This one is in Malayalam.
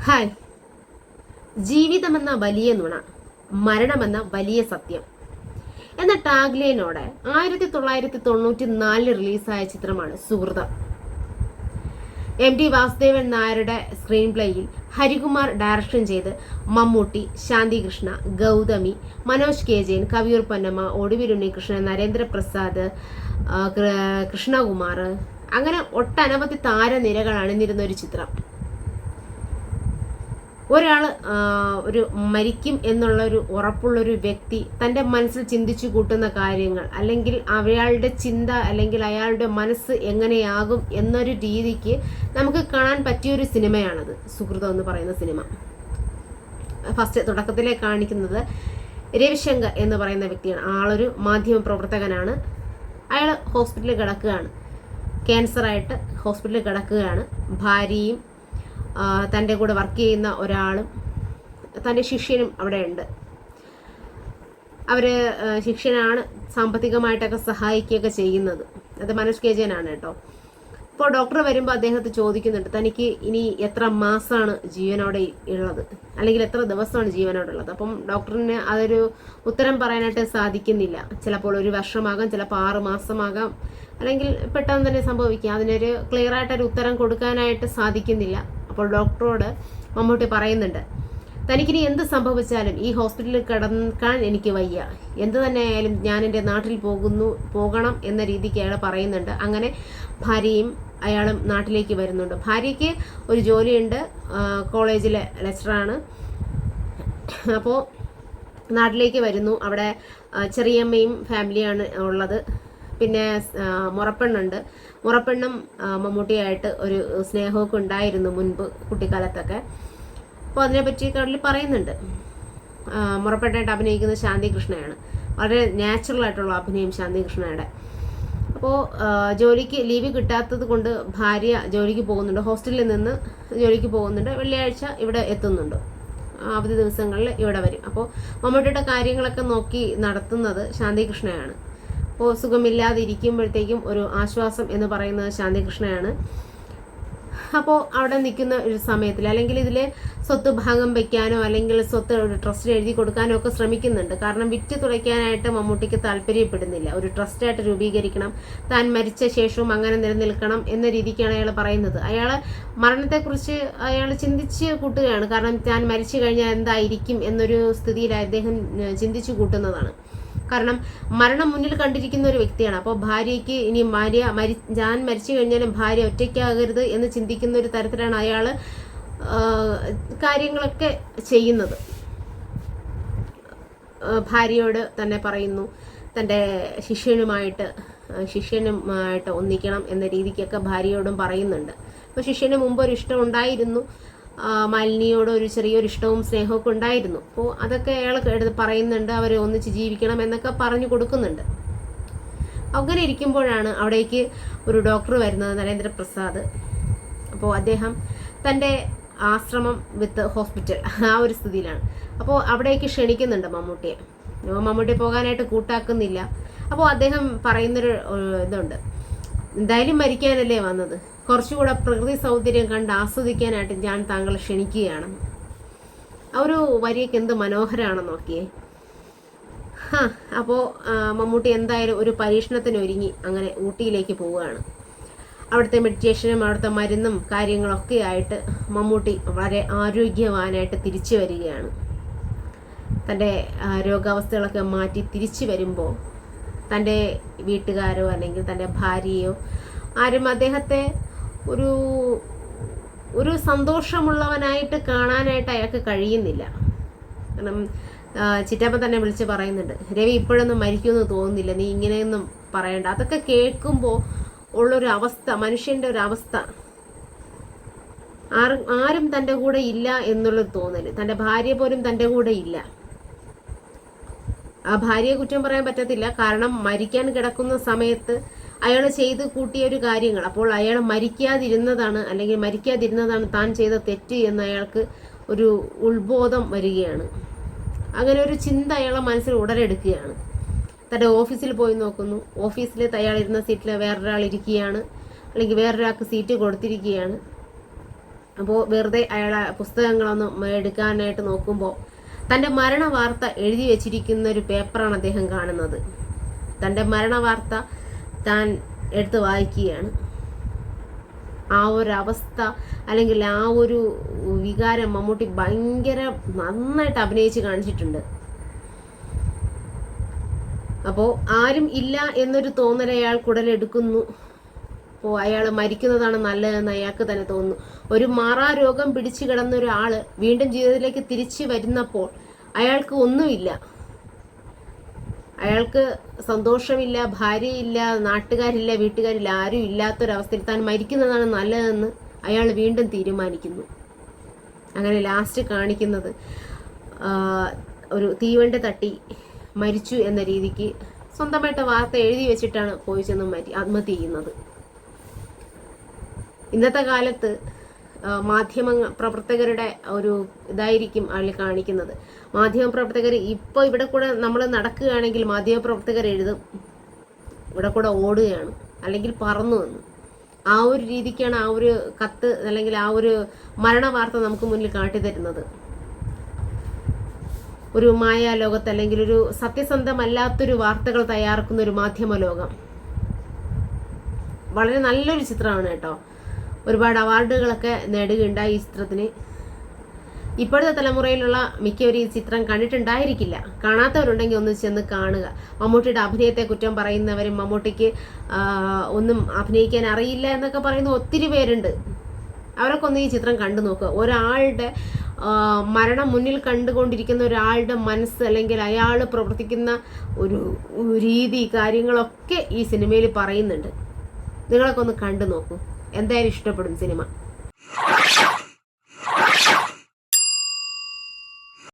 ഹായ്. ജീവിതമെന്ന വലിയ നുണ, മരണമെന്ന വലിയ സത്യം എന്ന ടാഗ്ലൈനോടെ 1994 റിലീസായ ചിത്രമാണ് സുഹൃതം. MT വാസുദേവൻ നായരുടെ സ്ക്രീൻ പ്ലേയിൽ ഹരികുമാർ ഡയറക്ഷൻ ചെയ്ത് മമ്മൂട്ടി, ശാന്തി കൃഷ്ണ, ഗൗതമി, മനോജ് കെ ജയൻ, കവിയൂർ പൊന്നമ്മ, ഒടുവിൽ ഉണ്ണികൃഷ്ണൻ, നരേന്ദ്രപ്രസാദ്, കൃഷ്ണകുമാർ, അങ്ങനെ ഒട്ടനവധി താരനിരകൾ അണിനിരുന്ന ഒരു ചിത്രം. ഒരാൾ ഒരു മരിക്കും എന്നുള്ള ഒരു ഉറപ്പുള്ളൊരു വ്യക്തി തൻ്റെ മനസ്സിൽ ചിന്തിച്ചു കൂട്ടുന്ന കാര്യങ്ങൾ, അല്ലെങ്കിൽ അയാളുടെ ചിന്ത, അല്ലെങ്കിൽ അയാളുടെ മനസ്സ് എങ്ങനെയാകും എന്നൊരു രീതിക്ക് നമുക്ക് കാണാൻ പറ്റിയൊരു സിനിമയാണത് സുഹൃതം എന്ന് പറയുന്ന സിനിമ. ഫസ്റ്റ് തുടക്കത്തിലെ കാണിക്കുന്നത് രവിശങ്കർ എന്ന് പറയുന്ന വ്യക്തിയാണ്. ആളൊരു മാധ്യമ പ്രവർത്തകനാണ്. അയാൾ ഹോസ്പിറ്റലിൽ കിടക്കുകയാണ്, ക്യാൻസറായിട്ട് ഹോസ്പിറ്റലിൽ കിടക്കുകയാണ്. ഭാര്യയും തൻ്റെ കൂടെ വർക്ക് ചെയ്യുന്ന ഒരാളും തൻ്റെ ശിഷ്യനും അവിടെ ഉണ്ട്. അവർ ശിഷ്യനാണ് സാമ്പത്തികമായിട്ടൊക്കെ സഹായിക്കുകയൊക്കെ ചെയ്യുന്നത്. അത് മനോജ് കെ ജയനാണ് കേട്ടോ. അപ്പോൾ ഡോക്ടർ വരുമ്പോൾ അദ്ദേഹത്തെ ചോദിക്കുന്നുണ്ട്, തനിക്ക് ഇനി എത്ര മാസമാണ് ജീവനോടെ ഉള്ളത്, അല്ലെങ്കിൽ എത്ര ദിവസമാണ് ജീവനോടെ ഉള്ളത്. അപ്പം ഡോക്ടറിന് അതൊരു ഉത്തരം പറയാനായിട്ട് സാധിക്കുന്നില്ല. ചിലപ്പോൾ 1 വർഷമാകാം, ചിലപ്പോൾ 6 മാസമാകാം, അല്ലെങ്കിൽ പെട്ടെന്ന് തന്നെ സംഭവിക്കാം. അതിനൊരു ക്ലിയർ ആയിട്ടൊരു ഉത്തരം കൊടുക്കാനായിട്ട് സാധിക്കുന്നില്ല. അപ്പോൾ ഡോക്ടറോട് മമ്മൂട്ടി പറയുന്നുണ്ട്, തനിക്കിനി എന്ത് സംഭവിച്ചാലും ഈ ഹോസ്പിറ്റലിൽ കിടക്കാൻ എനിക്ക് വയ്യ, എന്ത് തന്നെ ആയാലും ഞാൻ എൻ്റെ നാട്ടിൽ പോകണം എന്ന രീതിക്ക് അയാൾ പറയുന്നുണ്ട്. അങ്ങനെ ഭാര്യയും അയാളും നാട്ടിലേക്ക് വരുന്നുണ്ട്. ഭാര്യയ്ക്ക് ഒരു ജോലിയുണ്ട്, കോളേജിലെ ലെക്ചറാണ്. അപ്പോൾ നാട്ടിലേക്ക് വരുന്നു. അവിടെ ചെറിയമ്മയും ഫാമിലിയാണ് ഉള്ളത്. പിന്നെ മുറപ്പെണ്ണുണ്ട്. മുറപ്പെണ്ണും മമ്മൂട്ടിയായിട്ട് ഒരു സ്നേഹമൊക്കെ ഉണ്ടായിരുന്നു മുൻപ് കുട്ടിക്കാലത്തൊക്കെ. അപ്പോൾ അതിനെപ്പറ്റി കടലിൽ പറയുന്നുണ്ട്. മുറപ്പെണ്ണായിട്ട് അഭിനയിക്കുന്നത് ശാന്തി കൃഷ്ണയാണ്. വളരെ നാച്ചുറൽ ആയിട്ടുള്ള അഭിനയം ശാന്തി കൃഷ്ണയുടെ. അപ്പോൾ ജോലിക്ക് ലീവ് കിട്ടാത്തത് കൊണ്ട് ഭാര്യ ജോലിക്ക് പോകുന്നുണ്ട്, ഹോസ്റ്റലിൽ നിന്ന് ജോലിക്ക് പോകുന്നുണ്ട്. വെള്ളിയാഴ്ച ഇവിടെ എത്തുന്നുണ്ട്, അവധി ദിവസങ്ങളിൽ ഇവിടെ വരും. അപ്പോൾ മമ്മൂട്ടിയുടെ കാര്യങ്ങളൊക്കെ നോക്കി നടത്തുന്നത് ശാന്തി കൃഷ്ണയാണ്. അപ്പോൾ സുഖമില്ലാതിരിക്കുമ്പോഴത്തേക്കും ഒരു ആശ്വാസം എന്ന് പറയുന്നത് ശാന്തി കൃഷ്ണയാണ്. അപ്പോൾ അവിടെ നിൽക്കുന്ന ഒരു സമയത്തിൽ, അല്ലെങ്കിൽ ഇതിൽ സ്വത്ത് ഭാഗം വയ്ക്കാനോ അല്ലെങ്കിൽ സ്വത്ത് ഒരു ട്രസ്റ്റിൽ എഴുതി കൊടുക്കാനോ ഒക്കെ ശ്രമിക്കുന്നുണ്ട്. കാരണം വിറ്റ് തുളയ്ക്കാനായിട്ട് മമ്മൂട്ടിക്ക് താല്പര്യപ്പെടുന്നില്ല. ഒരു ട്രസ്റ്റായിട്ട് രൂപീകരിക്കണം, താൻ മരിച്ച ശേഷവും അങ്ങനെ നിലനിൽക്കണം എന്ന രീതിക്കാണ് അയാൾ പറയുന്നത്. അയാൾ മരണത്തെക്കുറിച്ച് അയാൾ ചിന്തിച്ച് കൂട്ടുകയാണ്. കാരണം താൻ മരിച്ചു കഴിഞ്ഞാൽ എന്തായിരിക്കും എന്നൊരു സ്ഥിതിയിൽ അദ്ദേഹം ചിന്തിച്ചു കൂട്ടുന്നതാണ്. കാരണം മരണം മുന്നിൽ കണ്ടിരിക്കുന്ന ഒരു വ്യക്തിയാണ്. അപ്പോൾ ഭാര്യയ്ക്ക് ഇനി ഞാൻ മരിച്ചു കഴിഞ്ഞാലും ഭാര്യ ഒറ്റയ്ക്കാകരുത് എന്ന് ചിന്തിക്കുന്ന ഒരു തരത്തിലാണ് അയാൾ കാര്യങ്ങളൊക്കെ ചെയ്യുന്നത്. ഭാര്യയോട് തന്നെ പറയുന്നു, തൻ്റെ ശിഷ്യനുമായിട്ട് ഒന്നിക്കണം എന്ന രീതിക്കൊക്കെ ഭാര്യയോടും പറയുന്നുണ്ട്. അപ്പോൾ ശിഷ്യന് മുമ്പ് ഒരു ഇഷ്ടം ഉണ്ടായിരുന്നു, മാലിനിയോട് ഒരു ചെറിയൊരു ഇഷ്ടവും സ്നേഹമൊക്കെ ഉണ്ടായിരുന്നു. അപ്പോൾ അതൊക്കെ അയാൾ എടുത്ത് പറയുന്നുണ്ട്, അവർ ഒന്നിച്ച് ജീവിക്കണം എന്നൊക്കെ പറഞ്ഞു കൊടുക്കുന്നുണ്ട്. അങ്ങനെ ഇരിക്കുമ്പോഴാണ് അവിടേക്ക് ഒരു ഡോക്ടർ വരുന്നത്, നരേന്ദ്രപ്രസാദ്. അപ്പോൾ അദ്ദേഹം തൻ്റെ ആശ്രമം വിത്ത് ഹോസ്പിറ്റൽ ആ ഒരു സ്ഥിതിയിലാണ്. അപ്പോൾ അവിടേക്ക് ക്ഷണിക്കുന്നുണ്ട് മമ്മൂട്ടിയെ. മമ്മൂട്ടി പോകാനായിട്ട് കൂട്ടാക്കുന്നില്ല. അപ്പോൾ അദ്ദേഹം പറയുന്നൊരു ഇതുണ്ട്, എന്തായാലും മരിക്കാനല്ലേ വന്നത്, കുറച്ചുകൂടെ പ്രകൃതി സൗന്ദര്യം കണ്ട് ആസ്വദിക്കാനായിട്ട് ഞാൻ താങ്കളെ ക്ഷണിക്കുകയാണ്. ആ ഒരു വരിയൊക്കെ എന്ത് മനോഹരമാണെന്ന് നോക്കിയേ. അപ്പോൾ മമ്മൂട്ടി എന്തായാലും ഒരു പരീക്ഷണത്തിന് ഒരുങ്ങി അങ്ങനെ ഊട്ടിയിലേക്ക് പോവുകയാണ്. അവിടുത്തെ മെഡിറ്റേഷനും അവിടുത്തെ മരുന്നും കാര്യങ്ങളൊക്കെ ആയിട്ട് മമ്മൂട്ടി വളരെ ആരോഗ്യവാനായിട്ട് തിരിച്ചു വരികയാണ്. തൻ്റെ രോഗാവസ്ഥകളൊക്കെ മാറ്റി തിരിച്ചു വരുമ്പോൾ തൻ്റെ വീട്ടുകാരോ അല്ലെങ്കിൽ തൻ്റെ ഭാര്യയോ ആരും അദ്ദേഹത്തെ ഒരു സന്തോഷമുള്ളവനായിട്ട് കാണാനായിട്ട് അയാൾക്ക് കഴിയുന്നില്ല. കാരണം ചിറ്റപ്പൻ തന്നെ വിളിച്ച് പറയുന്നുണ്ട്, രവി ഇപ്പോഴൊന്നും മരിക്കുമെന്ന് തോന്നുന്നില്ല, നീ ഇങ്ങനെയൊന്നും പറയണ്ട. അതൊക്കെ കേൾക്കുമ്പോൾ ഉള്ളൊരു അവസ്ഥ, മനുഷ്യൻ്റെ ഒരു അവസ്ഥ, ആരും തൻ്റെ കൂടെ ഇല്ല എന്നുള്ളൊരു തോന്നൽ. തൻ്റെ ഭാര്യ പോലും തൻ്റെ കൂടെ ഇല്ല. ആ ഭാര്യയെ കുറ്റം പറയാൻ പറ്റത്തില്ല. കാരണം മരിക്കാൻ കിടക്കുന്ന സമയത്ത് അയാൾ ചെയ്ത് കൂട്ടിയ ഒരു കാര്യങ്ങൾ, അപ്പോൾ അയാൾ മരിക്കാതിരുന്നതാണ് താൻ ചെയ്ത തെറ്റ് എന്ന് അയാൾക്ക് ഒരു ഉത്ബോധം വരികയാണ്. അങ്ങനെ ഒരു ചിന്ത അയാളെ മനസ്സിൽ ഉടലെടുക്കുകയാണ്. തൻ്റെ ഓഫീസിൽ പോയി നോക്കുന്നു. ഓഫീസിൽ അയാളിരുന്ന സീറ്റിൽ വേറൊരാൾ ഇരിക്കുകയാണ്, അല്ലെങ്കിൽ വേറൊരാൾക്ക് സീറ്റ് കൊടുത്തിരിക്കുകയാണ്. അപ്പോൾ വെറുതെ അയാളെ പുസ്തകങ്ങളൊന്നും എടുക്കാനായിട്ട് നോക്കുമ്പോൾ തൻ്റെ മരണ വാർത്ത എഴുതി വെച്ചിരിക്കുന്ന ഒരു പേപ്പറാണ് അദ്ദേഹം കാണുന്നത്. തൻ്റെ മരണ വാർത്ത താൻ എടുത്ത് വായിക്കുകയാണ്. ആ ഒരു അവസ്ഥ അല്ലെങ്കിൽ ആ ഒരു വികാരം മമ്മൂട്ടി ഭയങ്കര നന്നായിട്ട് അഭിനയിച്ച് കാണിച്ചിട്ടുണ്ട്. അപ്പോൾ ആരും ഇല്ല എന്നൊരു തോന്നൽ അയാൾക്ക് ഉടലെടുക്കുന്നു. അപ്പോൾ അയാൾ മരിക്കുന്നതാണ് നല്ലതെന്ന് അയാൾക്ക് തന്നെ തോന്നുന്നു. ഒരു മാറാരോഗം പിടിച്ചു കിടന്ന ഒരാൾ വീണ്ടും ജീവിതത്തിലേക്ക് തിരിച്ചു വരുന്നപ്പോൾ അയാൾക്ക് ഒന്നുമില്ല. അയാൾക്ക് സന്തോഷമില്ല, ഭാര്യയില്ല, നാട്ടുകാരില്ല, വീട്ടുകാരില്ല, ആരും ഇല്ലാത്തൊരവസ്ഥയിൽ താൻ മരിക്കുന്നതാണ് നല്ലതെന്ന് അയാൾ വീണ്ടും തീരുമാനിക്കുന്നു. അങ്ങനെ ലാസ്റ്റ് കാണിക്കുന്നത് ഒരു തീവണ്ടി തട്ടി മരിച്ചു എന്ന രീതിക്ക് സ്വന്തമായിട്ട് വാർത്ത എഴുതി വെച്ചിട്ടാണ് പോയി ചെന്ന് ആത്മഹത്യ ചെയ്യുന്നത്. ഇന്നത്തെ കാലത്ത് മാധ്യമ പ്രവർത്തകരുടെ ഒരു ഇതായിരിക്കും അതിൽ കാണിക്കുന്നത്. മാധ്യമ പ്രവർത്തകർ ഇപ്പോൾ ഇവിടെ കൂടെ നമ്മൾ നടക്കുകയാണെങ്കിൽ മാധ്യമ പ്രവർത്തകർ എഴുതും ഇവിടെ കൂടെ ഓടുകയാണ് അല്ലെങ്കിൽ പറന്നു വന്നു. ആ ഒരു രീതിക്കാണ് ആ ഒരു കത്ത് അല്ലെങ്കിൽ ആ ഒരു മരണ വാർത്ത നമുക്ക് മുന്നിൽ കാട്ടിത്തരുന്നത്. ഒരു മായാലോകത്ത് അല്ലെങ്കിൽ ഒരു സത്യസന്ധമല്ലാത്തൊരു വാർത്തകൾ തയ്യാറാക്കുന്ന ഒരു മാധ്യമ ലോകം. വളരെ നല്ലൊരു ചിത്രമാണ് കേട്ടോ. ഒരുപാട് അവാർഡുകളൊക്കെ നേടുകയുണ്ടായി ഈ ചിത്രത്തിന്. ഇപ്പോഴത്തെ തലമുറയിലുള്ള മിക്കവരും ഈ ചിത്രം കണ്ടിട്ടുണ്ടായിരിക്കില്ല. കാണാത്തവരുണ്ടെങ്കിൽ ഒന്ന് ചെന്ന് കാണുക. മമ്മൂട്ടിയുടെ അഭിനയത്തെ കുറ്റം പറയുന്നവരും മമ്മൂട്ടിക്ക് ഒന്നും അഭിനയിക്കാൻ അറിയില്ല എന്നൊക്കെ പറയുന്ന ഒത്തിരി പേരുണ്ട്. അവരൊക്കെ ഒന്ന് ഈ ചിത്രം കണ്ടു നോക്കുക. ഒരാളുടെ മരണം മുന്നിൽ കണ്ടുകൊണ്ടിരിക്കുന്ന ഒരാളുടെ മനസ്സ് അല്ലെങ്കിൽ അയാൾ പ്രവർത്തിക്കുന്ന ഒരു രീതി കാര്യങ്ങളൊക്കെ ഈ സിനിമയിൽ പറയുന്നുണ്ട്. നിങ്ങളൊക്കെ ഒന്ന് കണ്ടു നോക്കൂ. എന്തായാലും ഇഷ്ടപ്പെടും സിനിമ.